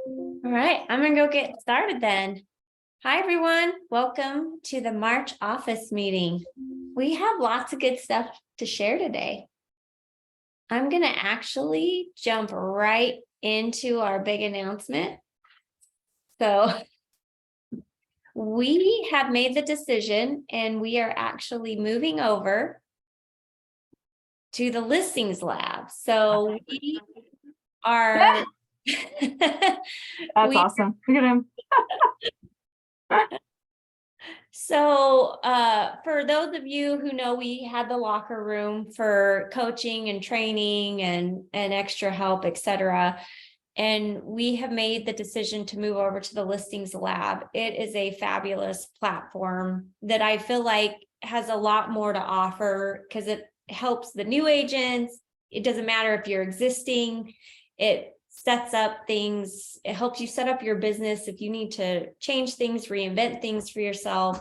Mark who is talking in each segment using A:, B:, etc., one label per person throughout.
A: All right, I'm gonna go get started then. Hi, everyone. Welcome to the March office meeting. We have lots of good stuff to share today. I'm gonna actually jump right into our big announcement. So we have made the decision and we are actually moving over to the listings lab. So we are
B: That's
A: we
B: awesome. Look at him.
A: So for those of you who know, we had the locker room for coaching and training and extra help, etc. And we have made the decision to move over to the listings lab. It is a fabulous platform that I feel like has a lot more to offer because it helps the new agents. It doesn't matter if you're existing. It sets up things. It helps you set up your business if you need to change things, reinvent things for yourself.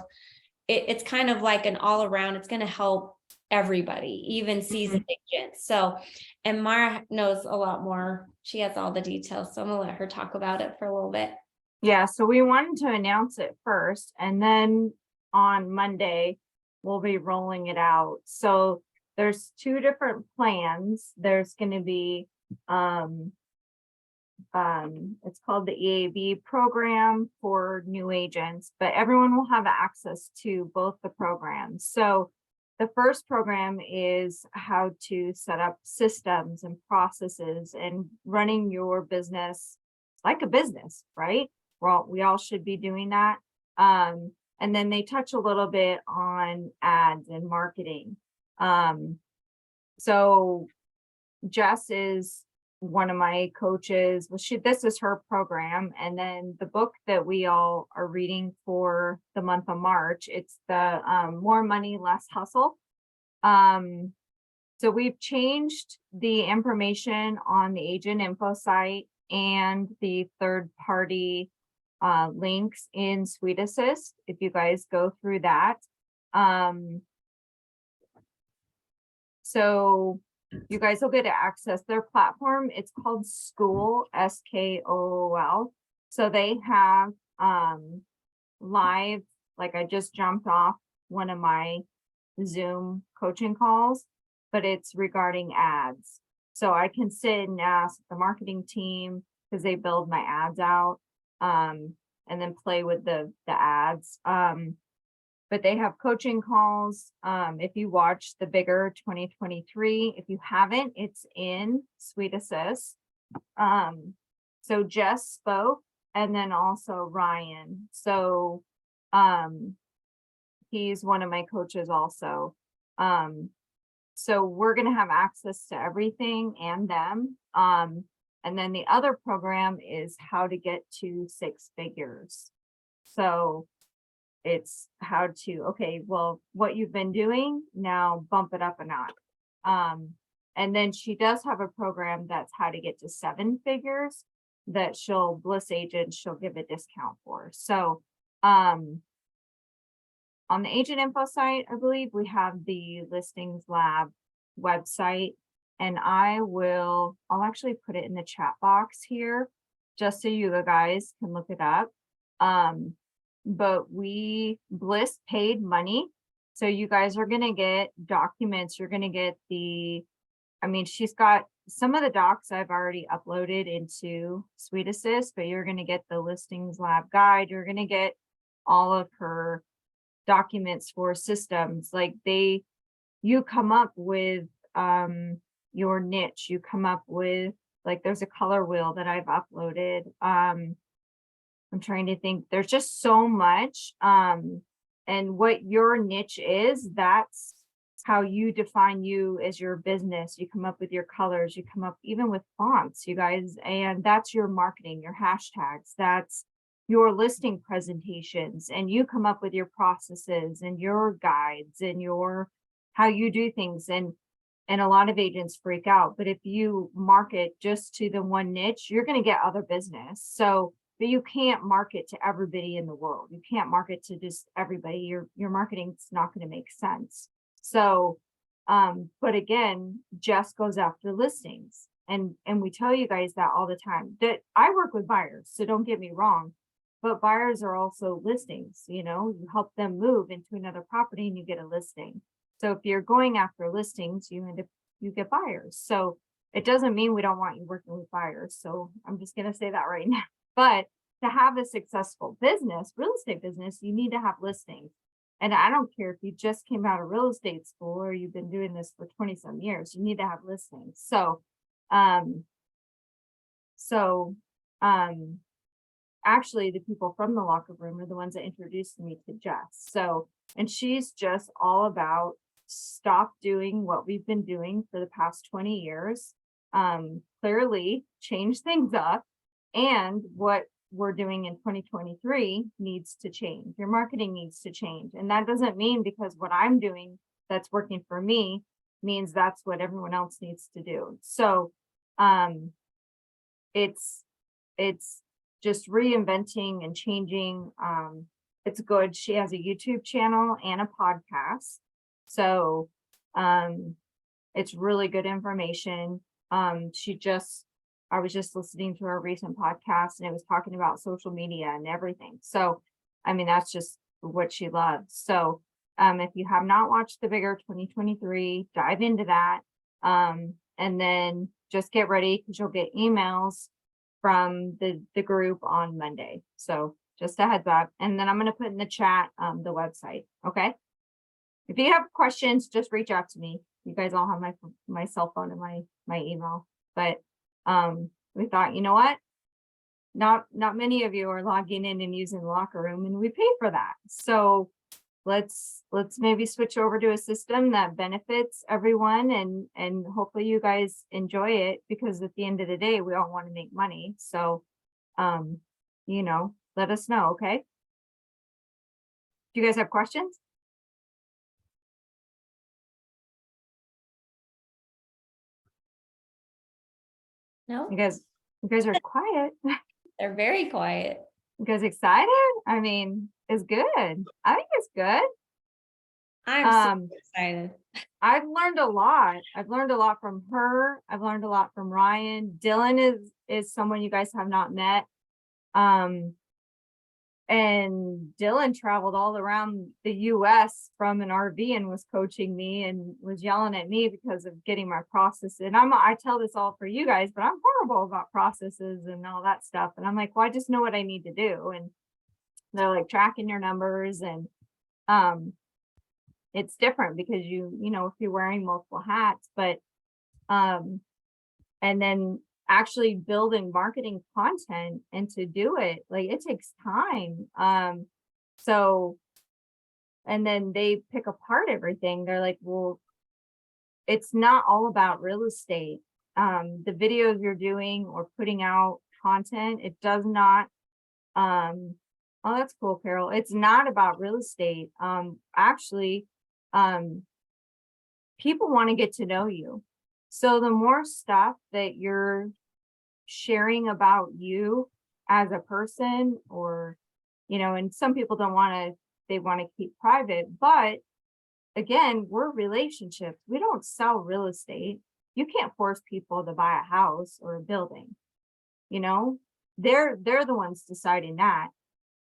A: It's kind of like an all around. It's going to help everybody, even seasoned agents. So, and Mara knows a lot more. She has all the details. So I'm gonna let her talk about it for a little bit.
B: Yeah, so we wanted to announce it first, and then on Monday, we'll be rolling it out. So there's two different plans. There's going to be it's called the EAB program for new agents, but everyone will have access to both the programs. So the first program is how to set up systems and processes and running your business like a business, right? Well, we all should be doing that. And then they touch a little bit on ads and marketing. So Jess is one of my coaches. Well, this is her program. And then the book that we all are reading for the month of March, it's the More Money, Less Hustle. So we've changed the information on the agent info site and the third party links in SweetAssist. If you guys go through that. So you guys will get to access their platform. It's called Skool, Skool. So they have live, like I just jumped off one of my Zoom coaching calls, but it's regarding ads. So I can sit and ask the marketing team because they build my ads out and then play with the ads. But they have coaching calls. If you watch the Bigger 2023, if you haven't, it's in SweetAssist. So Jess spoke, and then also Ryan. So he's one of my coaches also. So we're going to have access to everything and them. And then the other program is how to get to 6 figures. So it's how to, okay, well, what you've been doing, now bump it up a notch. And then she does have a program that's how to get to 7 figures that Bliss agents, she'll give a discount for. So on the agent info site, I believe we have the Listings Lab website, and I'll actually put it in the chat box here just so you guys can look it up. But Bliss paid money. So you guys are going to get documents. You're going to get she's got some of the docs I've already uploaded into SweetAssist, but you're going to get the Listings Lab guide. You're going to get all of her documents for systems. Like you come up with your niche. You come up with, like, there's a color wheel that I've uploaded. I'm trying to think, there's just so much. And what your niche is, that's how you define you as your business. You come up with your colors, you come up even with fonts, you guys, and that's your marketing, your hashtags, that's your listing presentations, and you come up with your processes and your guides and your how you do things. And a lot of agents freak out, but if you market just to the one niche, you're going to get other business. So but you can't market to everybody in the world. You can't market to just everybody. Your marketing's not going to make sense. So, but again, Jess goes after listings. and we tell you guys that all the time, that I work with buyers, so don't get me wrong. But buyers are also listings, you help them move into another property and you get a listing. So if you're going after listings, you get buyers. So it doesn't mean we don't want you working with buyers. So I'm just gonna say that right now. But to have a successful business, real estate business, you need to have listings. And I don't care if you just came out of real estate school or you've been doing this for 20 some years, you need to have listings. Um, so, actually the people from the locker room are the ones that introduced me to Jess. So, and she's just all about stop doing what we've been doing for the past 20 years. Clearly change things up, and what we're doing in 2023 needs to change. Your marketing needs to change. And that doesn't mean because what I'm doing that's working for me means that's what everyone else needs to do. So, it's just reinventing and changing. It's good. She has a YouTube channel and a podcast. So, it's really good information. I was just listening to her recent podcast and it was talking about social media and everything. So, I mean, that's just what she loves. So, if you have not watched The Bigger 2023, dive into that. And then just get ready because you'll get emails from the group on Monday. So just a heads up. And then I'm going to put in the chat, the website. Okay. If you have questions, just reach out to me. You guys all have my cell phone and my email, but, we thought, you know what? Not many of you are logging in and using the locker room, and we pay for that. So let's maybe switch over to a system that benefits everyone, and hopefully you guys enjoy it, because at the end of the day, we all want to make money. So, let us know. Okay. Do you guys have questions?
A: No,
B: You guys are quiet.
A: they're very quiet.
B: You guys excited? I mean, it's good. I think it's good.
A: I'm so excited.
B: I've learned a lot. I've learned a lot from her. I've learned a lot from Ryan. Dylan is someone you guys have not met. And Dylan traveled all around the US from an RV and was coaching me and was yelling at me because of getting my process. And I tell this all for you guys, but I'm horrible about processes and all that stuff. And I'm like, well, I just know what I need to do. And they're like tracking your numbers, and it's different because if you're wearing multiple hats, but and then actually building marketing content, and to do it, like, it takes time. So, and then they pick apart everything. They're like, well, it's not all about real estate. The videos you're doing or putting out content, it does not, oh, that's cool, Carol. It's not about real estate. Actually, people want to get to know you. So the more stuff that you're sharing about you as a person, or, and some people they want to keep private, but again, we're relationships. We don't sell real estate. You can't force people to buy a house or a building. They're the ones deciding that,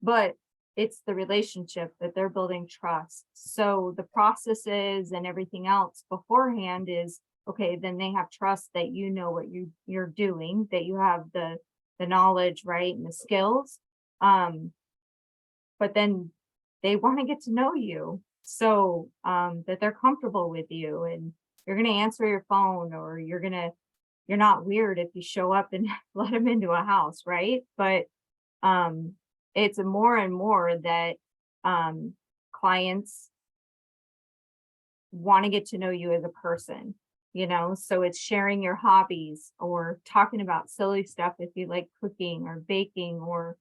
B: but it's the relationship that they're building trust. So the processes and everything else beforehand is okay. Then they have trust that you know what you're doing, that you have the knowledge, right, and the skills. But then they want to get to know you, so that they're comfortable with you, and you're going to answer your phone, or you're not weird if you show up and let them into a house, right? But it's more and more that clients want to get to know you as a person, so it's sharing your hobbies, or talking about silly stuff if you like cooking or baking, or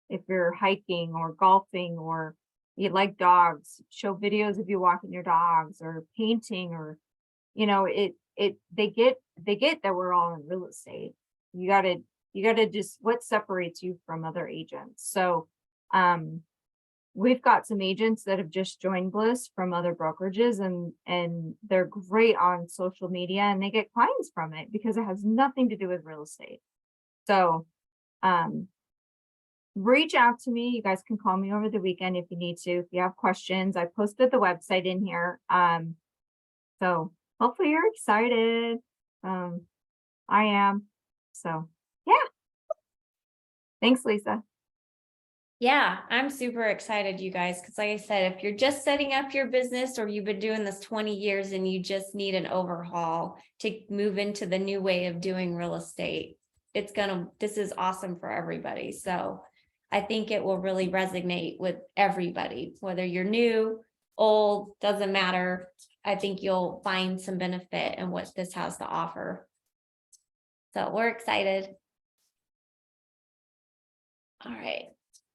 B: if you're hiking or golfing, or you like dogs, show videos of you walking your dogs, or painting, or they get that we're all in real estate. You gotta just, what separates you from other agents. So we've got some agents that have just joined Bliss from other brokerages, and they're great on social media, and they get clients from it because it has nothing to do with real estate. So, reach out to me. You guys can call me over the weekend if you need to, if you have questions. I posted the website in here. So hopefully you're excited. I am. So yeah. Thanks, Lisa.
A: Yeah, I'm super excited, you guys, because like I said, if you're just setting up your business or you've been doing this 20 years and you just need an overhaul to move into the new way of doing real estate, this is awesome for everybody. So I think it will really resonate with everybody, whether you're new, old, doesn't matter. I think you'll find some benefit in what this has to offer. So we're excited. All right.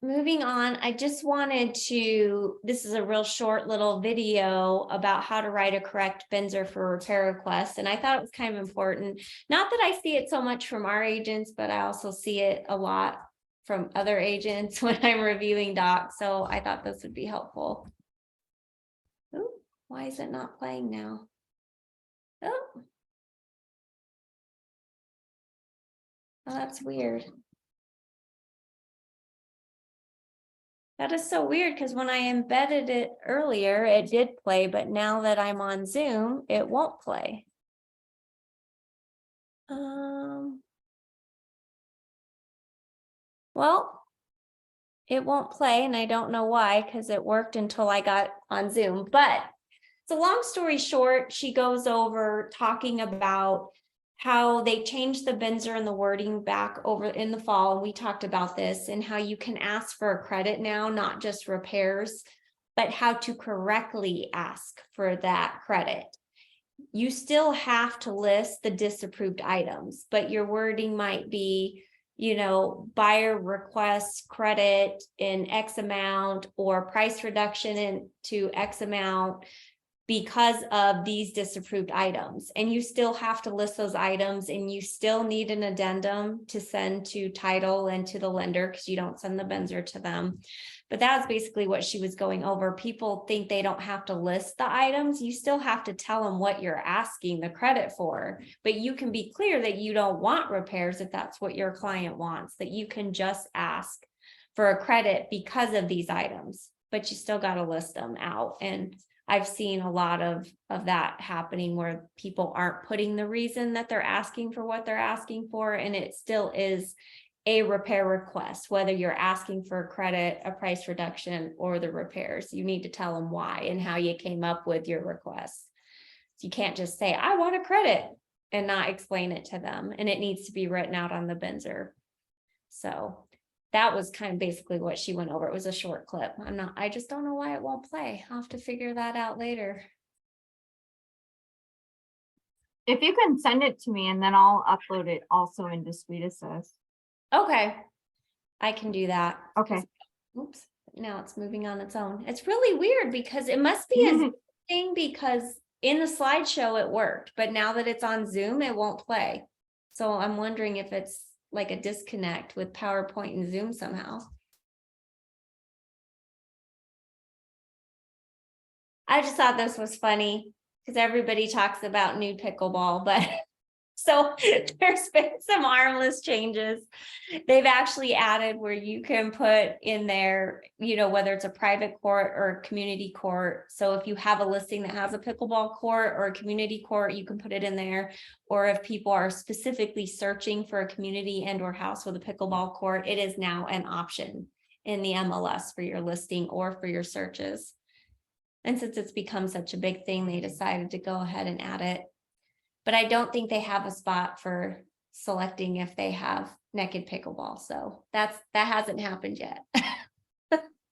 A: Moving on, I just wanted this is a real short little video about how to write a correct Benzer for repair requests. And I thought it was kind of important. Not that I see it so much from our agents, but I also see it a lot from other agents when I'm reviewing docs. So I thought this would be helpful. Oh, why is it not playing now? Oh, that's weird. That is so weird because when I embedded it earlier, it did play, but now that I'm on Zoom, it won't play. Well, it won't play and I don't know why because it worked until I got on Zoom. But it's a long story short, she goes over talking about how they changed the Benzer and the wording back over in the fall. And we talked about this and how you can ask for a credit now, not just repairs, but how to correctly ask for that credit. You still have to list the disapproved items, but your wording might be, buyer requests credit in X amount or price reduction into X amount because of these disapproved items. And you still have to list those items and you still need an addendum to send to title and to the lender because you don't send the Benzer to them. But that's basically what she was going over. People think they don't have to list the items. You still have to tell them what you're asking the credit for, but you can be clear that you don't want repairs if that's what your client wants, that you can just ask for a credit because of these items, but you still got to list them out. And I've seen a lot of that happening where people aren't putting the reason that they're asking for what they're asking for, and it still is a repair request, whether you're asking for a credit, a price reduction, or the repairs. You need to tell them why and how you came up with your request. You can't just say, I want a credit and not explain it to them, and it needs to be written out on the Benzer. So that was kind of basically what she went over. It was a short clip. I just don't know why it won't play. I'll have to figure that out later.
B: If you can send it to me and then I'll upload it also into Suite Assist.
A: Okay, I can do that.
B: Okay.
A: Oops, now it's moving on its own. It's really weird because it must be a thing because in the slideshow it worked, but now that it's on Zoom, it won't play. So I'm wondering if it's like a disconnect with PowerPoint and Zoom somehow. I just thought this was funny because everybody talks about nude pickleball, but so there's been some armless changes. They've actually added where you can put in there, whether it's a private court or a community court. So if you have a listing that has a pickleball court or a community court, you can put it in there. Or if people are specifically searching for a community and or house with a pickleball court, it is now an option in the MLS for your listing or for your searches. And since it's become such a big thing, they decided to go ahead and add it. But I don't think they have a spot for selecting if they have naked pickleball. So that hasn't happened yet.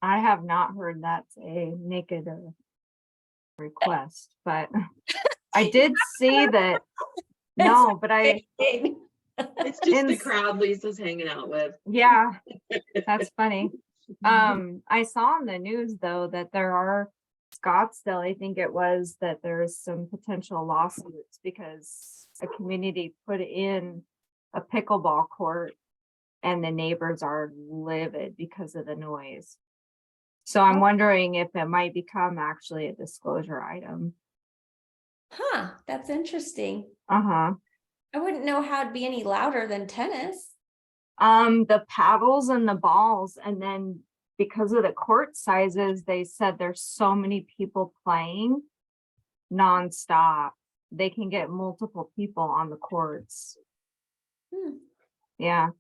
B: I have not heard that's a naked request, but I did see that. No, but
C: it's just the crowd Lisa's hanging out with.
B: Yeah, that's funny. I saw on the news though that there are Scottsdale, I think it was, that there's some potential lawsuits because a community put in a pickleball court and the neighbors are livid because of the noise. So I'm wondering if it might become actually a disclosure item.
A: Huh, that's interesting.
B: Uh-huh.
A: I wouldn't know how it'd be any louder than tennis.
B: The paddles and the balls, and then because of the court sizes, they said there's so many people playing nonstop. They can get multiple people on the courts.
A: Hmm.
B: Yeah.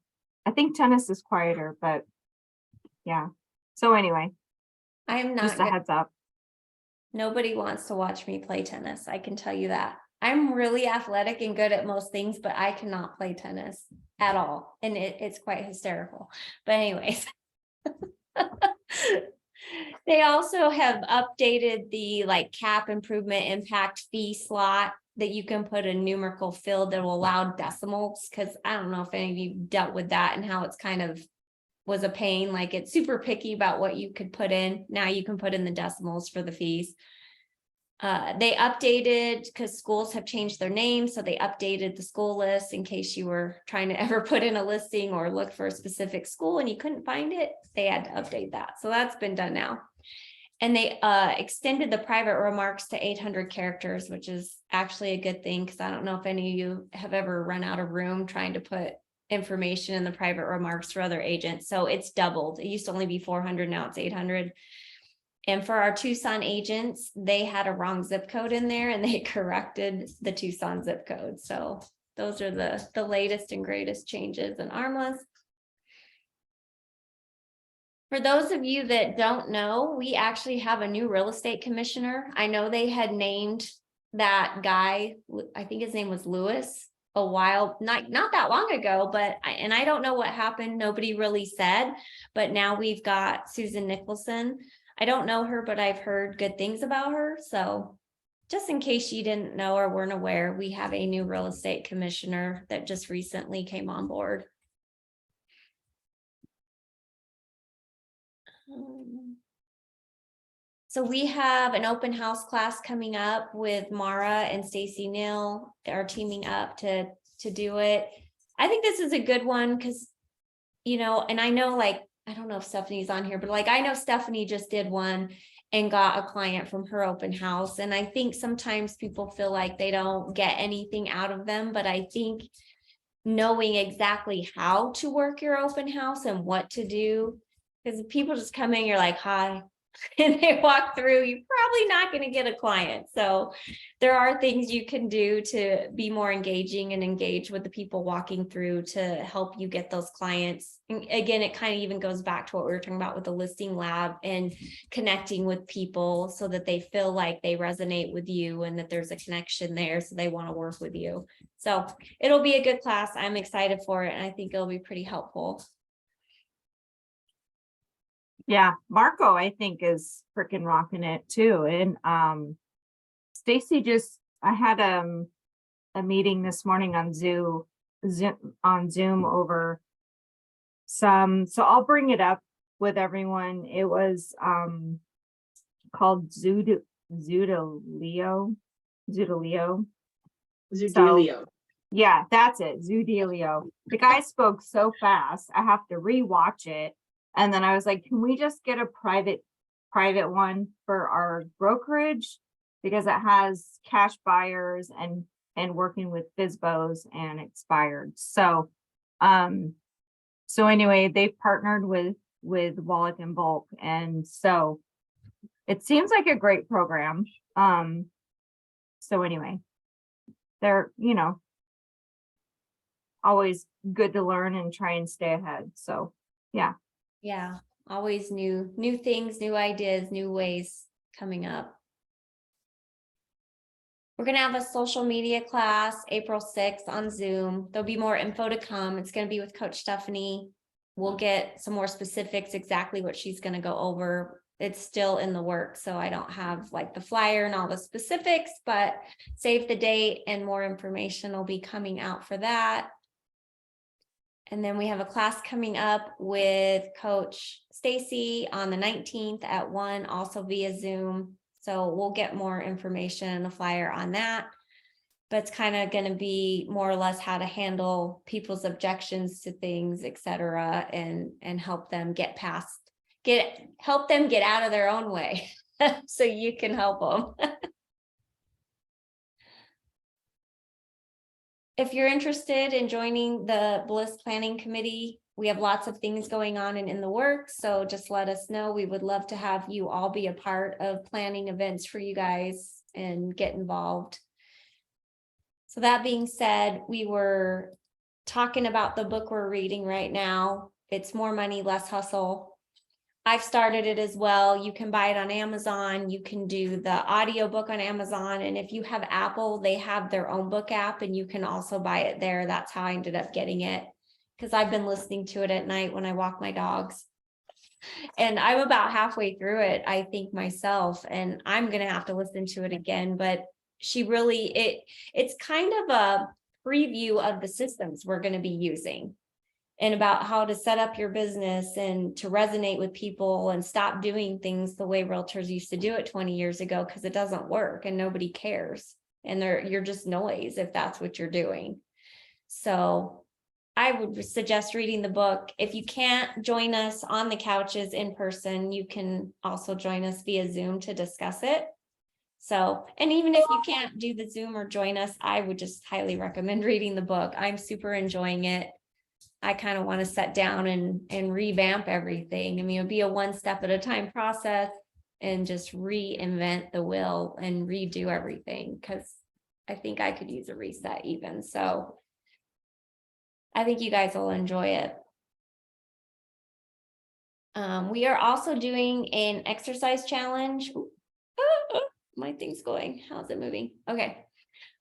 B: I think tennis is quieter, but yeah. So anyway,
A: I am not
B: just a
A: good.
B: heads up.
A: Nobody wants to watch me play tennis. I can tell you that. I'm really athletic and good at most things, but I cannot play tennis at all. And it's quite hysterical. But anyways. They also have updated the like cap improvement impact fee slot that you can put a numerical field that will allow decimals. Cause I don't know if any of you dealt with that and how it's kind of was a pain. Like it's super picky about what you could put in. Now you can put in the decimals for the fees. They updated because schools have changed their names. So they updated the school list in case you were trying to ever put in a listing or look for a specific school and you couldn't find it. They had to update that. So that's been done now. And they extended the private remarks to 800 characters, which is actually a good thing because I don't know if any of you have ever run out of room trying to put information in the private remarks for other agents. So it's doubled. It used to only be 400, now it's 800. And for our Tucson agents, they had a wrong zip code in there and they corrected the Tucson zip code. So those are the latest and greatest changes in ARMLAs. For those of you that don't know, we actually have a new real estate commissioner. I know they had named that guy, I think his name was Lewis, a while, not that long ago, but I don't know what happened. Nobody really said, but now we've got Susan Nicholson. I don't know her, but I've heard good things about her. So just in case you didn't know or weren't aware, we have a new real estate commissioner that just recently came on board. So we have an open house class coming up with Mara and Stacy Neal are teaming up to do it. I think this is a good one because, you know, and I know like, I don't know if Stephanie's on here, but like, I know Stephanie just did one and got a client from her open house. And I think sometimes people feel like they don't get anything out of them, but I think knowing exactly how to work your open house and what to do, because people just come in, you're like, hi, and they walk through, you're probably not going to get a client. So there are things you can do to be more engaging and engage with the people walking through to help you get those clients. And again, it kind of even goes back to what we were talking about with the listing lab and connecting with people so that they feel like they resonate with you and that there's a connection there. So they want to work with you. So it'll be a good class. I'm excited for it. And I think it'll be pretty helpful.
B: Yeah, Marco, I think, is freaking rocking it too. And Stacy I had a meeting this morning on Zoom over so I'll bring it up with everyone. It was called Zoodaleo.
C: Zudilio.
B: Yeah, that's it. Zoodaleo. The guy spoke so fast, I have to rewatch it. And then I was like, can we just get a private one for our brokerage? Because it has cash buyers and working with FSBOs and expired. So anyway, they partnered with Wallach and Bulk. And so it seems like a great program. So anyway, they're, always good to learn and try and stay ahead. So yeah.
A: Yeah, always new things, new ideas, new ways coming up. We're going to have a social media class April 6th on Zoom. There'll be more info to come. It's going to be with Coach Stephanie. We'll get some more specifics, exactly what she's going to go over. It's still in the works, so I don't have like the flyer and all the specifics, but save the date and more information will be coming out for that. And then we have a class coming up with Coach Stacy on the 19th at 1, also via Zoom. So we'll get more information and a flyer on that. But it's kind of going to be more or less how to handle people's objections to things, et cetera, and help them get past help them get out of their own way. So you can help them. If you're interested in joining the Bliss Planning Committee, we have lots of things going on and in the works, so just let us know. We would love to have you all be a part of planning events for you guys and get involved. So that being said, we were talking about the book we're reading right now. It's More Money, Less Hustle. I've started it as well. You can buy it on Amazon. You can do the audiobook on Amazon. And if you have Apple, they have their own book app and you can also buy it there. That's how I ended up getting it, because I've been listening to it at night when I walk my dogs. And I'm about halfway through it, I think, myself, and I'm going to have to listen to it again. But she really, it's kind of a preview of the systems we're going to be using, and about how to set up your business and to resonate with people and stop doing things the way realtors used to do it 20 years ago, because it doesn't work and nobody cares. And you're just noise if that's what you're doing. So I would suggest reading the book. If you can't join us on the couches in person, you can also join us via Zoom to discuss it. So, and even if you can't do the Zoom or join us, I would just highly recommend reading the book. I'm super enjoying it. I kind of want to sit down and revamp everything. I mean, it'll be a one step at a time process and just reinvent the wheel and redo everything, because I think I could use a reset even. So I think you guys will enjoy it. We are also doing an exercise challenge. My thing's going. How's it moving? Okay.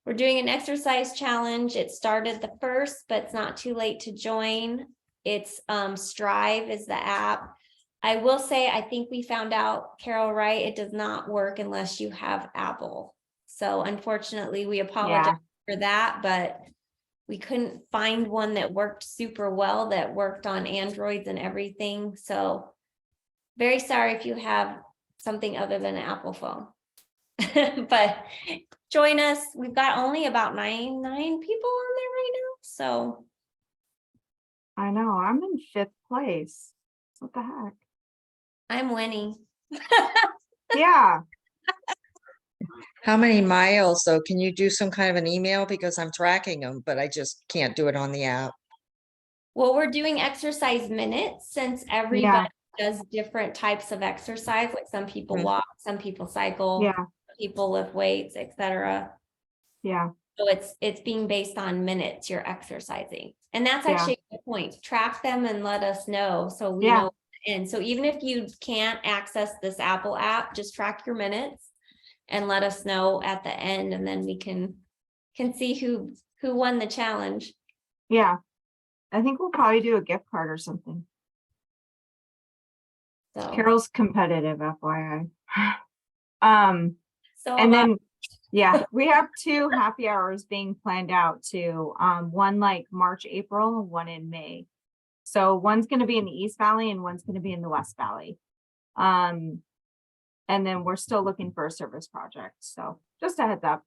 A: We're doing an exercise challenge. It started the 1st, but it's not too late to join. It's Strive is the app. I will say, I think we found out, Carol, right? It does not work unless you have Apple. So unfortunately, we apologize for that, but we couldn't find one that worked super well, that worked on Androids and everything. So very sorry if you have something other than an Apple phone. But join us. We've got only about nine people on there right now. So
B: I know, I'm in 5th place. What the heck?
A: I'm winning.
B: Yeah,
D: How many miles though? Can you do some kind of an email? Because I'm tracking them, but I just can't do it on the app.
A: Well, we're doing exercise minutes, since everybody does different types of exercise. Like some people walk, some people cycle,
B: yeah,
A: people lift weights, etc.
B: yeah,
A: So it's being based on minutes you're exercising. And that's
B: Yeah.
A: actually the point. Track them and let us know so we
B: Yeah.
A: know. And so even if you can't access this Apple app, just track your minutes and let us know at the end, and then we can see who won the challenge.
B: yeah. I think we'll probably do a gift card or something.
A: So
B: Carol's competitive, FYI.
A: so
B: And
A: about-
B: then, yeah, we have 2 happy hours being planned out too. One like March, April, one in May. So one's gonna be in the East Valley and one's gonna be in the West Valley. And then we're still looking for a service project. So just a heads up.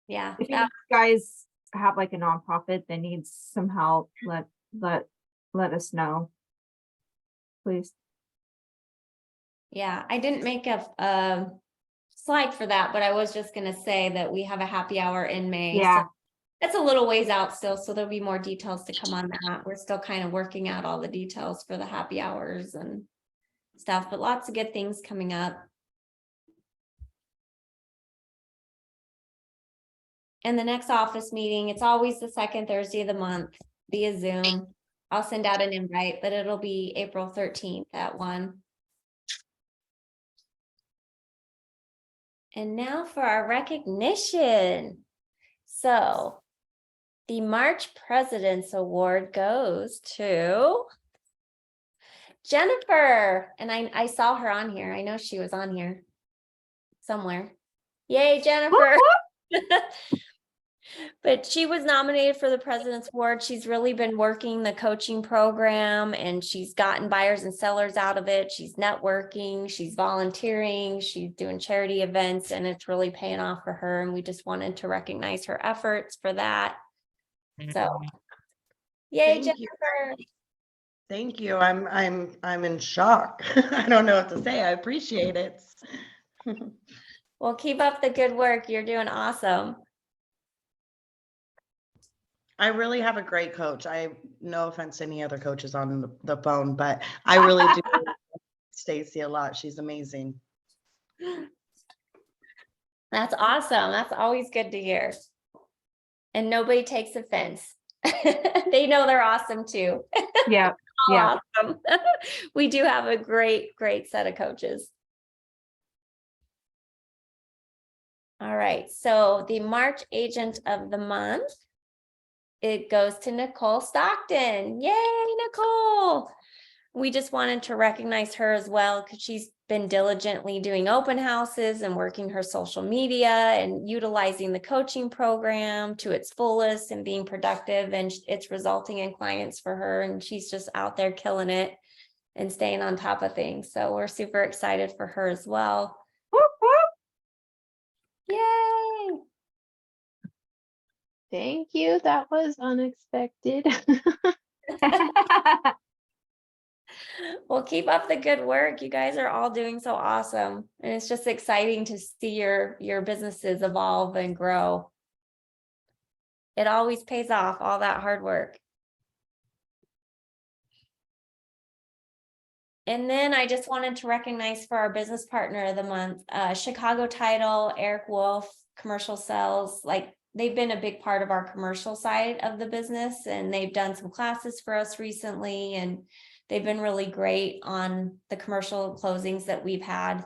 A: yeah,
B: If you guys have like a nonprofit that needs some help, let us know. Please.
A: yeah, I didn't make a slide for that, but I was just gonna say that we have a happy hour in May.
B: Yeah.
A: So that's a little ways out still, so there'll be more details to come on that. We're still kind of working out all the details for the happy hours and stuff, but lots of good things coming up. And the next office meeting, it's always the 2nd Thursday of the month via Zoom. I'll send out an invite, but it'll be April 13th at 1. And now for our recognition. So the March President's Award goes to Jennifer. And I saw her on here. I know she was on here somewhere. Yay, Jennifer. But she was nominated for the President's Award. She's really been working the coaching program, and she's gotten buyers and sellers out of it. She's networking, she's volunteering, she's doing charity events, and it's really paying off for her. And we just wanted to recognize her efforts for that. So, yay,
C: Thank you.
A: Jennifer.
E: Thank you. I'm in shock. I don't know what to say. I appreciate it.
A: Well, keep up the good work. You're doing awesome.
E: I really have a great coach. No offense to any other coaches on the phone, but I really do Stacy a lot. She's amazing.
A: That's awesome. That's always good to hear. And nobody takes offense. They know they're awesome too.
B: Yeah, yeah.
A: Awesome. We do have a great, great set of coaches. All right, so the March Agent of the Month, it goes to Nicole Stockton. Yay, Nicole. We just wanted to recognize her as well because she's been diligently doing open houses and working her social media and utilizing the coaching program to its fullest and being productive, and it's resulting in clients for her, and she's just out there killing it and staying on top of things. So we're super excited for her as well.
B: Whoop, whoop.
A: Yay.
F: Thank you. That was unexpected.
A: Well, keep up the good work. You guys are all doing so awesome. And it's just exciting to see your businesses evolve and grow. It always pays off, all that hard work. And then I just wanted to recognize for our business partner of the month, Chicago Title, Eric Wolf, Commercial Sales, like they've been a big part of our commercial side of the business, and they've done some classes for us recently, and they've been really great on the commercial closings that we've had.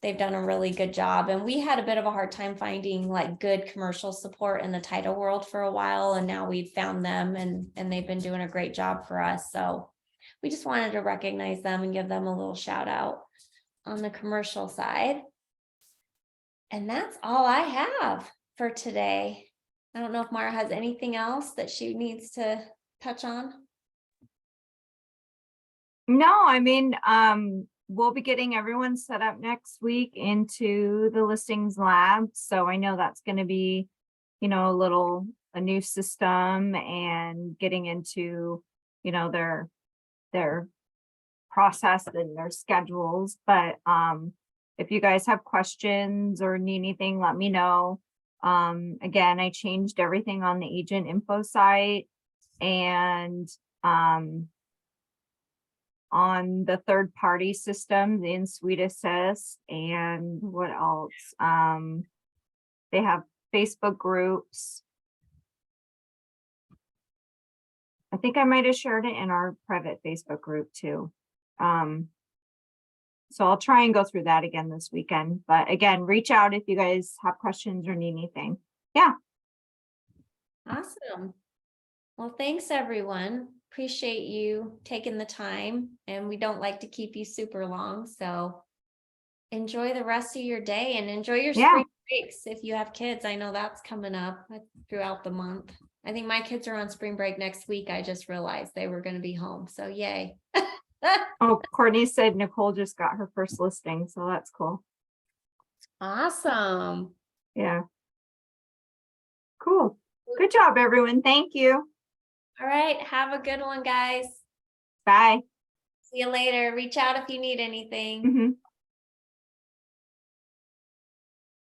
A: They've done a really good job, and we had a bit of a hard time finding like good commercial support in the title world for a while, and now we've found them, and they've been doing a great job for us. So we just wanted to recognize them and give them a little shout out on the commercial side. And that's all I have for today. I don't know if Mara has anything else that she needs to touch on.
B: No, I mean, we'll be getting everyone set up next week into the listings lab. So I know that's going to be, a new system and getting into, their process and their schedules. But if you guys have questions or need anything, let me know. Again, I changed everything on the agent info site, and on the third party system in Suite Assist, and what else? They have Facebook groups. I think I might have shared it in our private Facebook group too. So I'll try and go through that again this weekend. But again, reach out if you guys have questions or need anything. Yeah.
A: Awesome. Well, thanks everyone. Appreciate you taking the time, and we don't like to keep you super long. So enjoy the rest of your day and enjoy your spring breaks. If you have kids, I know that's coming up throughout the month. I think my kids are on spring break next week. I just realized they were going to be home. So yay.
B: Oh, Courtney said Nicole just got her first listing. So that's cool.
A: Awesome.
B: Yeah. Cool. Good job, everyone. Thank you.
A: All right. Have a good one, guys.
B: Bye.
A: See you later. Reach out if you need anything.
B: Mhm.